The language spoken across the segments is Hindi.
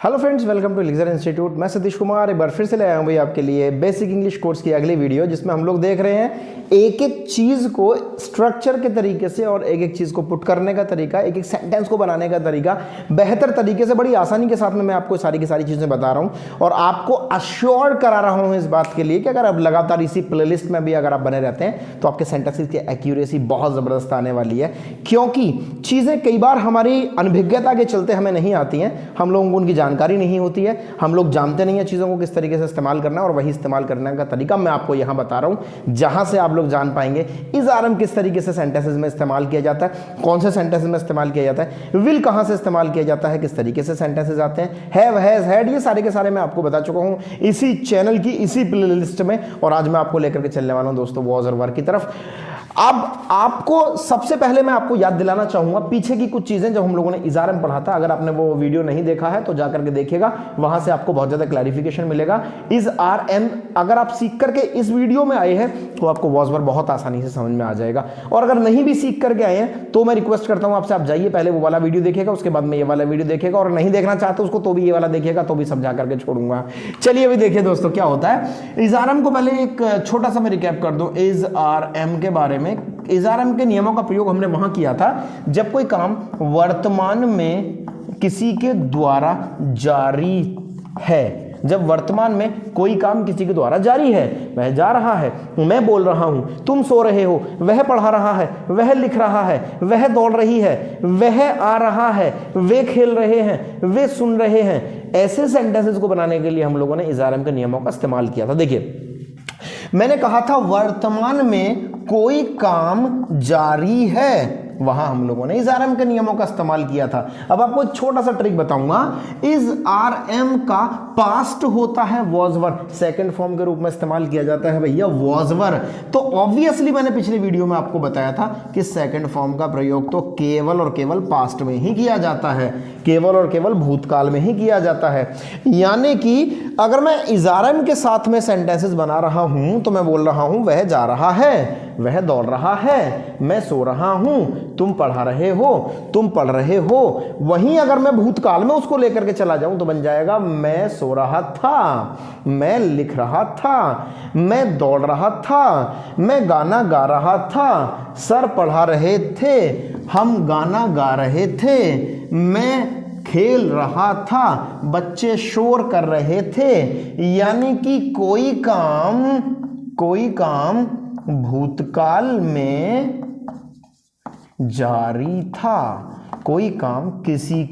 Hello friends, welcome to Elixir institute. मैं सतीश कुमार एक बार फिर से ले आया हूँ भाई आपके लिए बेसिक इंग्लिश कोर्स की अगली वीडियो, जिसमें हम लोग देख रहे हैं एक एक चीज़ को स्ट्रक्चर के तरीके से और एक एक चीज़ को पुट करने का तरीका, एक एक सेंटेंस को बनाने का तरीका बेहतर तरीके से बड़ी आसानी के साथ में मैं आपको सारी की सारी चीज़ें बता रहा हूँ और आपको अश्योर करा रहा हूँ इस बात के लिए कि अगर आप लगातार इसी प्लेलिस्ट में भी अगर आप बने रहते हैं तो आपके सेंटेंसेस की एक्यूरेसी बहुत ज़बरदस्त आने वाली है, क्योंकि चीज़ें कई बार हमारी अनभिज्ञता के चलते हमें नहीं आती हैं, हम लोगों को उनकी जानकारी नहीं होती है, हम लोग जानते नहीं है चीज़ों को किस तरीके से इस्तेमाल करना है, और वही इस्तेमाल करने का तरीका मैं आपको यहाँ बता रहा हूँ, जहाँ से आप लोग जान पाएंगे इज आर एम किस तरीके से सेंटेंसेस में इस्तेमाल किया जाता है, कौन से सेंटेंसेस में इस्तेमाल किया जाता है, विल कहाँ से इस्तेमाल किया जाता है, किस तरीके से सेंटेंसेस आते हैं, हैव, हैज, हैड, ये सारे के सारे मैं आपको बता चुका हूँ इसी चैनल की इसी प्लेलिस्ट में। और आज मैं आपको लेकर के चलने वाला हूँ दोस्तों वॉज और वर की तरफ। अब आपको सबसे पहले मैं आपको याद दिलाना चाहूंगा पीछे की कुछ चीजें जब हम लोगों ने इज आर एम पढ़ा था। अगर आपने वो वीडियो नहीं देखा है तो जाकर के देखिएगा, वहां से आपको बहुत ज्यादा क्लैरिफिकेशन मिलेगा। इज आर एम अगर आप सीख करके इस वीडियो में आए हैं तो आपको वॉज वर बहुत आसानी से समझ में आ जाएगा, और अगर नहीं भी सीख करके आए हैं तो मैं रिक्वेस्ट करता हूं आपसे, आप जाइए पहले वो वाला वीडियो देखिएगा, उसके बाद में ये वाला वीडियो देखिएगा, और नहीं देखना चाहते उसको तो भी ये वाला देखिएगा, तो भी समझा करके छोड़ूंगा। चलिए अभी देखिए दोस्तों क्या होता है। इज आर एम को पहले एक छोटा सा मैं रिकैप कर दूं इज आर एम के बारे में। इज आर एम के नियमों का प्रयोग हमने वहां किया था जब कोई काम वर्तमान में किसी के द्वारा जारी है। जब वर्तमान में कोई काम किसी के द्वारा जारी है, वह जा रहा है, मैं बोल रहा हूं, तुम सो रहे हो, वह पढ़ा रहा है, वह लिख रहा है, वह दौड़ रही है, वह आ रहा है, वे खेल रहे हैं, वे सुन रहे हैं। ऐसे सेंटेंसेस को बनाने के लिए हम लोगों ने इज आर एम के नियमों का इस्तेमाल किया था। देखिए मैंने कहा था वर्तमान में कोई काम जारी है, वहां हम लोगों ने इज आर एम के नियमों का इस्तेमाल किया था। अब आपको एक छोटा सा ट्रिक बताऊंगा। इज आर एम का पास्ट होता है वॉज वर, सेकंड फॉर्म के रूप में इस्तेमाल किया जाता है भैया वॉज वर। तो ऑब्वियसली मैंने पिछली वीडियो में आपको बताया था कि सेकंड फॉर्म का प्रयोग तो केवल और केवल पास्ट में ही किया जाता है, केवल और केवल भूतकाल में ही किया जाता है। यानी कि अगर मैं इज आर एम के साथ में सेंटेंसेस बना रहा हूं तो मैं बोल रहा हूं वह जा रहा है, वह दौड़ रहा है, मैं सो रहा हूं, तुम पढ़ा रहे हो, तुम पढ़ रहे हो। वहीं अगर मैं भूतकाल में उसको लेकर के चला जाऊं तो बन जाएगा मैं सो रहा था, मैं लिख रहा था, मैं दौड़ रहा था, मैं गाना गा रहा था, सर पढ़ा रहे थे, हम गाना गा रहे थे, मैं खेल रहा था, बच्चे शोर कर रहे थे। यानी कि कोई काम भूतकाल में जारी था, कोई काम किसी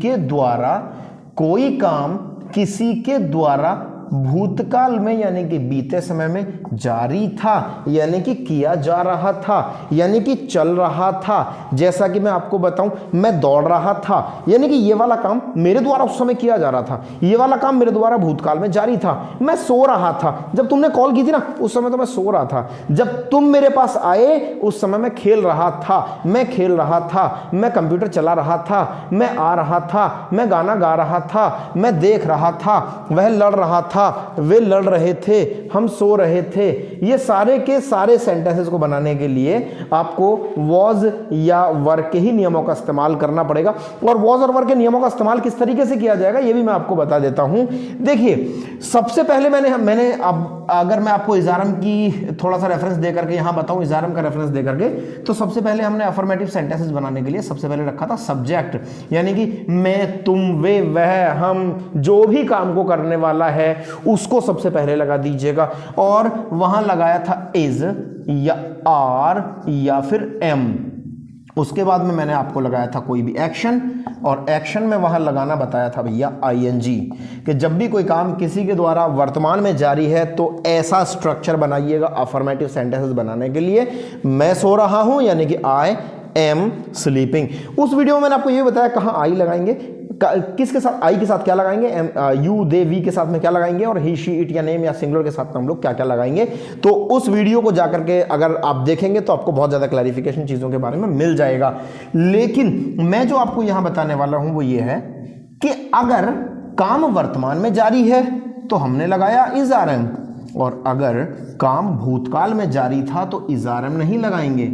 के द्वारा भूतकाल में यानी कि बीते समय में जारी था, यानी कि किया जा रहा था, यानी कि चल रहा था। जैसा कि मैं आपको बताऊं, मैं दौड़ रहा था, यानी कि ये वाला काम मेरे द्वारा उस समय किया जा रहा था, ये वाला काम मेरे द्वारा भूतकाल में जारी था। मैं सो रहा था, जब तुमने कॉल की थी ना उस समय तो मैं सो रहा था, जब तुम मेरे पास आए उस समय मैं खेल रहा था, मैं खेल रहा था, मैं कंप्यूटर चला रहा था, मैं आ रहा था, मैं गाना गा रहा था, मैं देख रहा था, वह लड़ रहा था, वे लड़ रहे थे, हम सो रहे थे। ये सारे के सारे सेंटेंसेस को बनाने के लिए आपको वॉज या वर के ही नियमों का इस्तेमाल करना पड़ेगा। और वॉज और वर के नियमों का इस्तेमाल किस तरीके से किया जाएगा ये भी मैं आपको बता देता हूं। देखिए सबसे पहले मैंने अब अगर मैं आपको इज आर एम की थोड़ा सा रेफरेंस दे करके यहां बताऊं, इज आर एम का रेफरेंस दे करके, तो सबसे पहले हमने अफर्मेटिव सेंटेंसेस बनाने के लिए सबसे पहले रखा था सब्जेक्ट, यानी कि मैं, तुम, वे, वह, हम, जो भी काम को करने वाला है उसको सबसे पहले लगा दीजिएगा। और वहां लगाया था इज या आर या फिर एम। उसके बाद में मैंने आपको लगाया था कोई भी एक्शन, और एक्शन में वहां लगाना बताया था भैया आईएनजी, कि जब भी कोई काम किसी के द्वारा वर्तमान में जारी है तो ऐसा स्ट्रक्चर बनाइएगा अफर्मेटिव सेंटेंसेस बनाने के लिए। मैं सो रहा हूं यानी कि आई एम स्लीपिंग। उस वीडियो में मैंने आपको ये बताया कहां आई लगाएंगे, किसके साथ, आई के साथ क्या लगाएंगे, यू, दे, वी के साथ में क्या लगाएंगे, और ही, शी, इट या नेम या सिंगुलर के साथ में हम लोग क्या क्या लगाएंगे। तो उस वीडियो को जाकर के अगर आप देखेंगे तो आपको बहुत ज्यादा क्लैरिफिकेशन चीजों के बारे में मिल जाएगा। लेकिन मैं जो आपको यहां बताने वाला हूं वो ये है कि अगर काम वर्तमान में जारी है तो हमने लगाया इज आर एम, और अगर काम भूतकाल में जारी था तो इज आर एम नहीं लगाएंगे।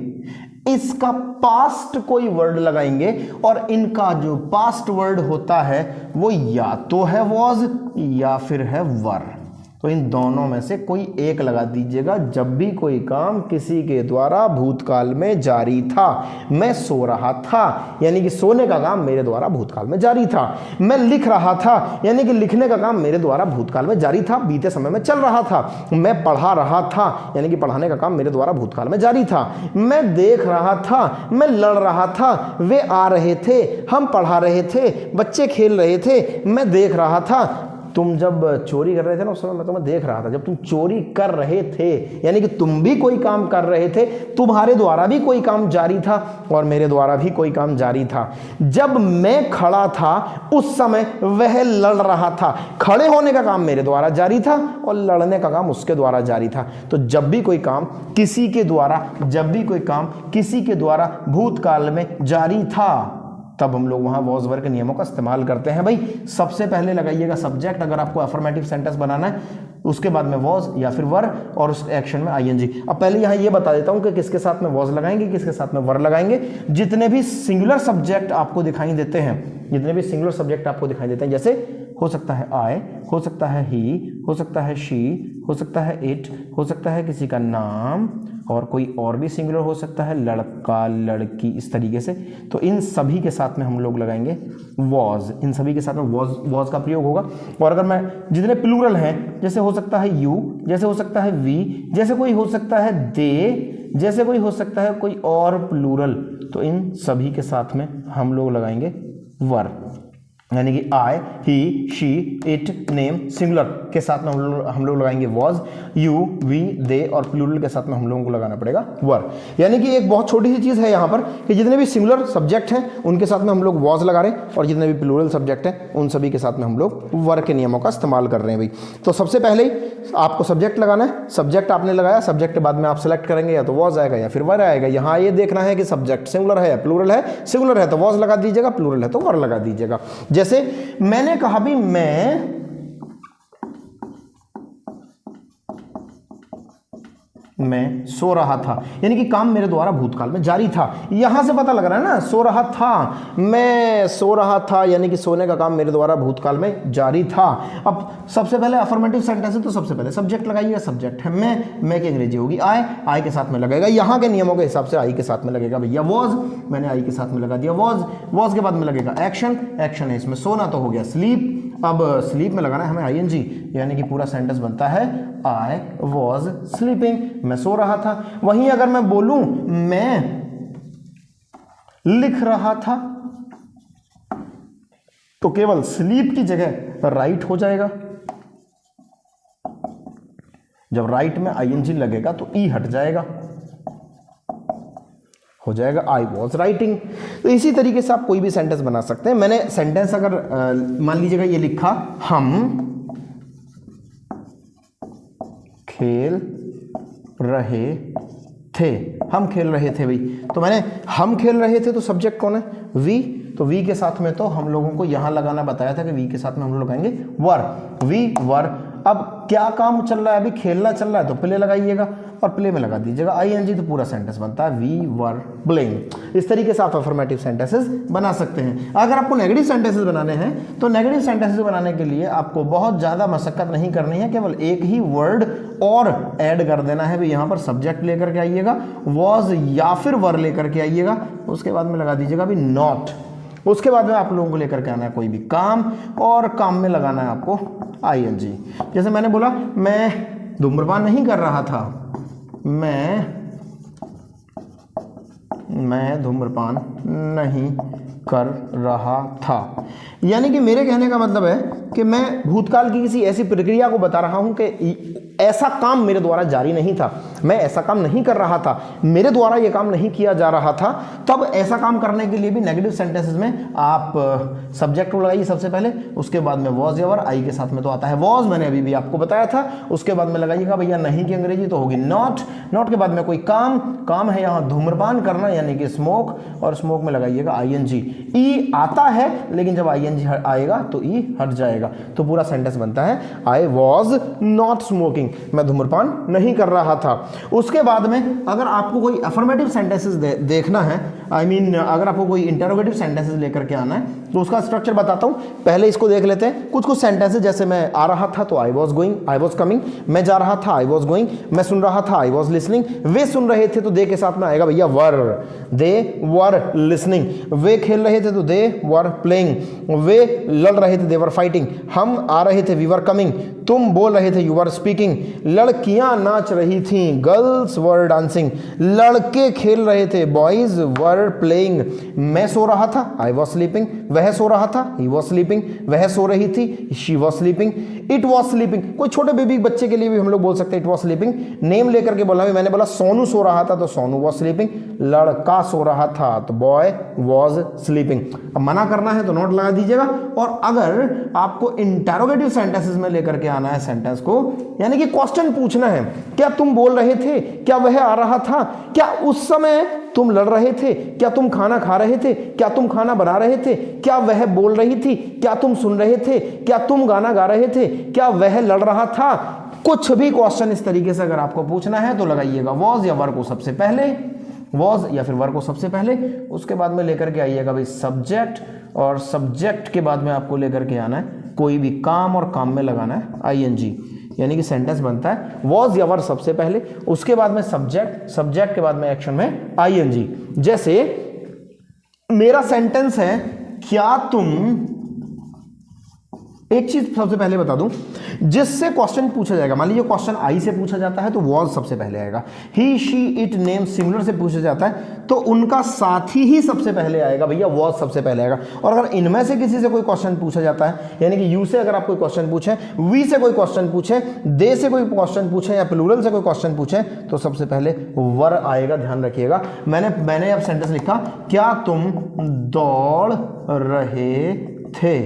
इसका पास्ट कोई वर्ड लगाएंगे और इनका जो पास्ट वर्ड होता है वो या तो है वॉज या फिर है वर। तो इन दोनों में से कोई एक लगा दीजिएगा जब भी कोई काम किसी के द्वारा भूतकाल में जारी था। मैं सो रहा था, यानी कि सोने का काम मेरे द्वारा भूतकाल में जारी था। मैं लिख रहा था, यानी कि लिखने का काम मेरे द्वारा भूतकाल में जारी था, बीते समय में चल रहा था। मैं पढ़ा रहा था, यानी कि पढ़ाने का काम मेरे द्वारा भूतकाल में जारी था। मैं देख रहा था, मैं लड़ रहा था, वे आ रहे थे, हम पढ़ा रहे थे, बच्चे खेल रहे थे, मैं देख रहा था। तुम जब चोरी कर रहे थे ना उस समय मैं तुम्हें देख रहा था। जब तुम चोरी कर रहे थे यानी कि तुम भी कोई काम कर रहे थे, तुम्हारे द्वारा भी कोई काम जारी था और मेरे द्वारा भी कोई काम जारी था। जब मैं खड़ा था उस समय वह लड़ रहा था। खड़े होने का काम मेरे द्वारा जारी था और लड़ने का काम उसके द्वारा जारी था। तो जब भी कोई काम किसी के द्वारा भूतकाल में जारी था तब हम लोग वहां वॉज वर के नियमों का इस्तेमाल करते हैं। भाई सबसे पहले लगाइएगा सब्जेक्ट अगर आपको अफर्मेटिव सेंटेंस बनाना है, उसके बाद में वॉज या फिर वर और उस एक्शन में आईएनजी। अब पहले यहाँ ये बता देता हूँ कि किसके साथ में वॉज लगाएंगे, किसके साथ में वर लगाएंगे। जितने भी सिंगुलर सब्जेक्ट आपको दिखाई देते हैं, जैसे हो सकता है आई, हो सकता है ही, हो सकता है शी, हो सकता है इट, हो सकता है किसी का नाम और कोई और भी सिंगुलर हो सकता है, लड़का लड़की, इस तरीके से। तो इन सभी के साथ में हम लोग लगाएंगे वॉज। इन सभी के साथ में वॉज का प्रयोग होगा। और अगर मैं जितने प्लूरल हैं, जैसे हो सकता है यू, जैसे हो सकता है वी, जैसे कोई हो सकता है दे, जैसे कोई हो सकता है कोई और प्लूरल, तो इन सभी के साथ में हम लोग लगाएंगे वर। यानी कि आई, ही, शी, इट, नेम सिंगुलर के साथ में हम लोग लगाएंगे वॉज। यू, वी, दे और प्लूरल के साथ में हम लोगों को लगाना पड़ेगा वर। यानी कि एक बहुत छोटी सी चीज़ है यहाँ पर कि जितने भी सिंगुलर सब्जेक्ट हैं उनके साथ में हम लोग वॉज लगा रहे हैं और जितने भी प्लूरल सब्जेक्ट हैं उन सभी के साथ में हम लोग वर के नियमों का इस्तेमाल कर रहे हैं। भाई तो सबसे पहले आपको सब्जेक्ट लगाना है। सब्जेक्ट आपने लगाया, सब्जेक्ट के बाद में आप सेलेक्ट करेंगे या तो वॉज आएगा या फिर वर आएगा। यहाँ ये देखना है कि सब्जेक्ट सिंगुलर है या प्लूरल है। सिंगुलर है तो वॉज लगा दीजिएगा, प्लूरल है तो वर लगा दीजिएगा। जैसे मैंने कहा भी मैं सो रहा था, यानी कि काम मेरे द्वारा भूतकाल में जारी था। यहां से पता लग रहा है ना, सो रहा था, मैं सो रहा था, यानी कि सोने का काम मेरे द्वारा भूतकाल में जारी था। अब सबसे पहले अफर्मेटिव सेंटेंस है तो सबसे पहले सब्जेक्ट लगाइएगा। सब्जेक्ट है मैं की अंग्रेजी होगी आई के साथ में लगेगा। यहां के नियमों के हिसाब से आई के साथ में लगेगा भैया वॉज, मैंने आई के साथ में लगा दिया वॉज के बाद में लगेगा एक्शन है इसमें सोना तो हो गया स्लीप। अब स्लीप में लगाना है हमें आईएनजी, यानी कि पूरा सेंटेंस बनता है आई वॉज स्लीपिंग, मैं सो रहा था। वहीं अगर मैं बोलूं मैं लिख रहा था तो केवल स्लीप की जगह राइट हो जाएगा। जब राइट में आईएनजी लगेगा तो ई हट जाएगा, हो जाएगा आई वॉज राइटिंग। तो इसी तरीके से आप कोई भी सेंटेंस बना सकते हैं। मैंने सेंटेंस अगर मान लीजिएगा ये लिखा हम खेल रहे थे, हम खेल रहे थे भाई, तो मैंने हम खेल रहे थे तो सब्जेक्ट कौन है वी, तो वी के साथ में तो हम लोगों को यहां लगाना बताया था कि वी के साथ में हम लोग लगाएंगे वर, वी वर। अब क्या काम चल रहा है, अभी खेलना चल रहा है तो प्ले लगाइएगा और प्ले में लगा दीजिएगा आईएनजी, तो पूरा सेंटेंस बनता है वी वर प्लेइंग। इस तरीके से आप अफर्मेटिव सेंटेंसेस बना सकते हैं। अगर आपको नेगेटिव सेंटेंसेस बनाने हैं तो नेगेटिव सेंटेंसेस बनाने के लिए आपको बहुत ज़्यादा मशक्कत नहीं करनी है, केवल एक ही वर्ड और ऐड कर देना है। यहाँ पर सब्जेक्ट लेकर के आइएगा, वॉज या फिर वर लेकर के आइएगा, उसके बाद में लगा दीजिएगा अभी नॉट। उसके बाद में आप लोगों को लेकर के आना है कोई भी काम और काम में लगाना है आपको आईएनजी। जैसे मैंने बोला मैं धूम्रपान नहीं कर रहा था, मैं धूम्रपान नहीं कर रहा था, यानी कि मेरे कहने का मतलब है कि मैं भूतकाल की किसी ऐसी प्रक्रिया को बता रहा हूं कि ऐसा काम मेरे द्वारा जारी नहीं था, मैं ऐसा काम नहीं कर रहा था, मेरे द्वारा यह काम नहीं किया जा रहा था। तब ऐसा काम करने के लिए भी नेगेटिव सेंटेंसेस में आप सब्जेक्ट को लगाइए सबसे पहले, उसके बाद में वॉज या वर, आई के साथ में तो आता है वॉज, मैंने अभी भी आपको बताया था। उसके बाद में लगाइएगा भैया नहीं की अंग्रेजी तो होगी नॉट, नॉट के बाद में कोई काम है यहाँ धूम्रपान करना यानी कि स्मोक, और स्मोक में लगाइएगा आईएनजी। ई आता है लेकिन जब आईएनजी आएगा तो ई हट जाएगा, तो पूरा सेंटेंस बनता है आई वॉज नॉट स्मोकिंग, मैं धूम्रपान नहीं कर रहा था। उसके बाद में अगर आपको कोई अफर्मेटिव सेंटेंसेस देखना है, अगर आपको कोई इंटरोगेटिव सेंटेंसेस लेकर के आना है तो उसका स्ट्रक्चर बताता हूं। पहले इसको देख लेते हैं। कुछ कुछ सेंटेंसेस, जैसे मैं आ रहा था तो I was going, I was coming, मैं जा रहा था आई वॉज गोइंग, मैं सुन रहा था आई वॉज लिसनिंग, वे सुन रहे थे तो दे के साथ में आएगा भैया वर, दे वर लिसनिंग, वे खेल रहे थे तो दे वर प्लेइंग, वे लड़ रहे थे दे वर फाइटिंग, हम आ रहे थे वी वर कमिंग, तुम बोल रहे थे यू वर स्पीकिंग, लड़कियां नाच रही थीं गर्ल्स वर डांसिंग, लड़के खेल रहे थे बॉयज वर प्लेइंग, मैं सो रहा था आई वॉज स्लीपिंग, वह सो रहा था ही वॉज स्लीपिंग, वह सो रही थी she was sleeping, it was sleeping. कोई छोटे बेबी बच्चे के लिए भी हम लोग बोल सकते हैं इट वॉज स्लीपिंग। नेम लेकर के बोला, मैंने बोला सोनू सो रहा था तो सोनू वॉज स्लीपिंग, लड़का सो रहा था तो बॉय वॉज स्लीपिंग। अब मना करना है तो नोट लगा दीजिएगा। और अगर आपको इंटरोगेटिव सेंटेंसेस में लेकर के आना है सेंटेंस को, यानी कि क्वेश्चन पूछना है, क्या तुम बोल रहे थे, क्या वह आ रहा था, क्या उस समय तुम लड़ रहे थे, क्या तुम खाना खा रहे थे, क्या तुम खाना बना रहे थे, क्या वह बोल रही थी, क्या तुम सुन रहे थे, क्या तुम गाना गा रहे थे, क्या वह लड़ रहा था। कुछ भी क्वेश्चन इस तरीके से अगर आपको पूछना है तो लगाइएगा वॉज या वर को सबसे पहले, वॉज या फिर वर को सबसे पहले, उसके बाद में लेकर के आइएगा भाई सब्जेक्ट, और सब्जेक्ट के बाद में आपको लेकर के आना है कोई भी काम, और काम में लगाना है आईएनजी, यानी कि सेंटेंस बनता है वॉज या वर सबसे पहले, उसके बाद में सब्जेक्ट, सब्जेक्ट के बाद में एक्शन में आईएनजी। जैसे मेरा सेंटेंस है क्या तुम, एक चीज सबसे पहले बता दूं, जिससे क्वेश्चन पूछा जाएगा, मान लीजिए क्वेश्चन आई से पूछा जाता है तो वॉज सबसे पहले आएगा, ही शी इट नेम सिंगुलर से पूछा जाता है तो उनका साथी ही सबसे पहले आएगा भैया, वॉज सबसे पहले आएगा। और अगर इनमें से किसी से कोई क्वेश्चन पूछा जाता है, यानी कि यू से अगर आप कोई क्वेश्चन पूछे, वी से कोई क्वेश्चन पूछे, दे से कोई क्वेश्चन पूछे, या प्लूरल से कोई क्वेश्चन पूछे तो सबसे पहले वर आएगा, ध्यान रखिएगा। मैंने अब सेंटेंस लिखा क्या तुम दौड़ रहे थे,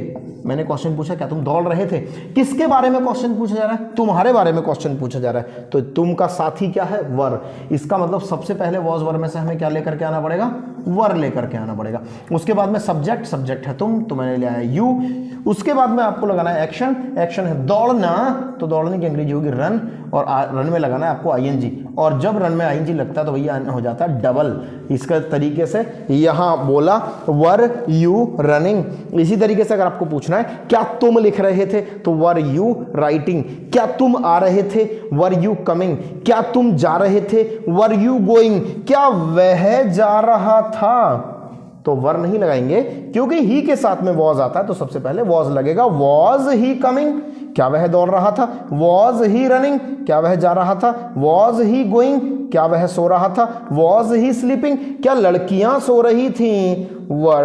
मैंने क्वेश्चन पूछा क्या तुम दौड़ रहे थे, किसके बारे में क्वेश्चन पूछा जा रहा है, तुम्हारे बारे में क्वेश्चन पूछा जा रहा है, तो तुम का साथी क्या है, वर। इसका मतलब सबसे पहले वॉज वर में से हमें क्या लेकर के आना पड़ेगा, वर लेकर के आना पड़ेगा। उसके बाद में सब्जेक्ट, सब्जेक्ट है तुम, तो मैंने लिया है यू। उसके बाद में आपको लगाना है एक्शन, एक्शन है दौड़ना, तो दौड़ने की अंग्रेजी होगी रन, और रन में लगाना है आपको आईएनजी, और जब रन में आईएनजी लगता है तो भैया हो जाता है डबल। इसका तरीके से यहां बोला वर यू रनिंग। इसी तरीके से अगर आपको पूछना है क्या तुम लिख रहे थे तो वर यू राइटिंग, क्या तुम आ रहे थे वर यू कमिंग, क्या तुम जा रहे थे वर यू गोइंग, क्या वह जा रहा था तो वर नहीं लगाएंगे क्योंकि ही के साथ में वॉज आता है तो सबसे पहले वॉज लगेगा। वॉज ही कमिंग, क्या वह दौड़ रहा था, वॉज ही रनिंग, क्या वह जा रहा था, वॉज ही गोइंग, क्या वह सो रहा था, वॉज ही स्लीपिंग, क्या लड़कियां सो रही थीं, वर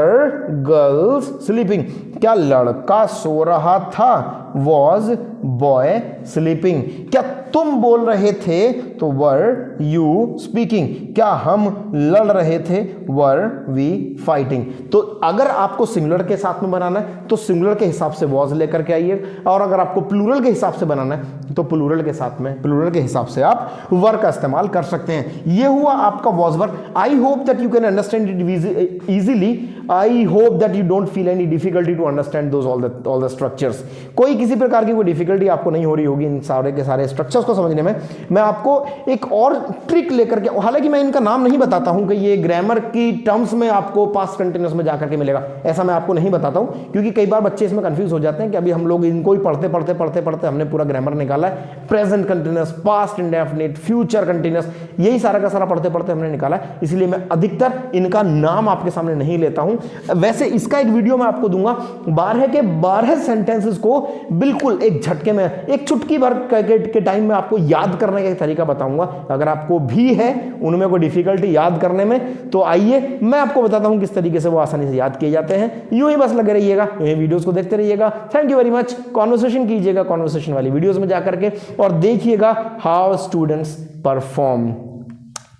गर्ल्स स्लीपिंग, क्या लड़का सो रहा था, वॉज बॉय स्लीपिंग, क्या तुम बोल रहे थे तो वर यू स्पीकिंग, क्या हम लड़ रहे थे वर वी फाइटिंग। तो अगर आपको सिंगुलर के साथ में बनाना है तो सिंगुलर के हिसाब से वॉज लेकर के आइए, और अगर आपको प्लूरल के हिसाब से बनाना है तो प्लूरल के साथ में प्लूरल के हिसाब से आप वर का इस्तेमाल कर सकते हैं। ये हुआ आपका was were. I hope that you can understand it easily. I hope that you don't feel any difficulty to understand those all the structures. कोई किसी प्रकार की कोई डिफिकल्टी आपको नहीं हो रही होगी इन सारे के सारे स्ट्रक्चर्स को समझने में। मैं आपको एक और ट्रिक लेकर के, हालांकि मैं इनका नाम नहीं बताता हूं कि ये ग्रामर की टर्म्स में आपको पास्ट कंटिन्यूअस में जाकर के मिलेगा, ऐसा मैं आपको नहीं बताता हूं, क्योंकि कई बार बच्चे इसमें कंफ्यूज हो जाते हैं कि अभी हम लोग इनको ही पढ़ते पढ़ते पढ़ते पढ़ते हमने पूरा ग्रामर निकाला है। Present continuous, past indefinite, future continuous, यही सारा का सारा पढ़ते पढ़ते हमने निकाला है, इसलिए मैं अधिकतर इनका नाम आपके सामने नहीं लेता हूं। वैसे इसका एक वीडियो मैं आपको दूंगा, 12 के 12 सेंटेंसेस को बिल्कुल एक झटके में, एक चुटकी भर के टाइम में आपको याद करने का तरीका बताऊंगा। अगर आपको भी है उनमें कोई डिफिकल्टी याद करने में तो आइए मैं आपको बताता हूं किस तरीके से वो आसानी से याद किए जाते हैं। यूं ही बस लगे रहिएगा, यूं वीडियोस को देखते रहिएगा। Thank you very much. Conversation कीजिएगा कॉन्वर्सेशन वाली वीडियोस में जाकर के, और देखिएगा हाउ स्टूडेंट्स परफॉर्म,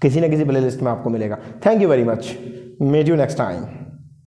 किसी ना किसी प्लेलिस्ट में आपको मिलेगा। Thank you very much. Meet you next time.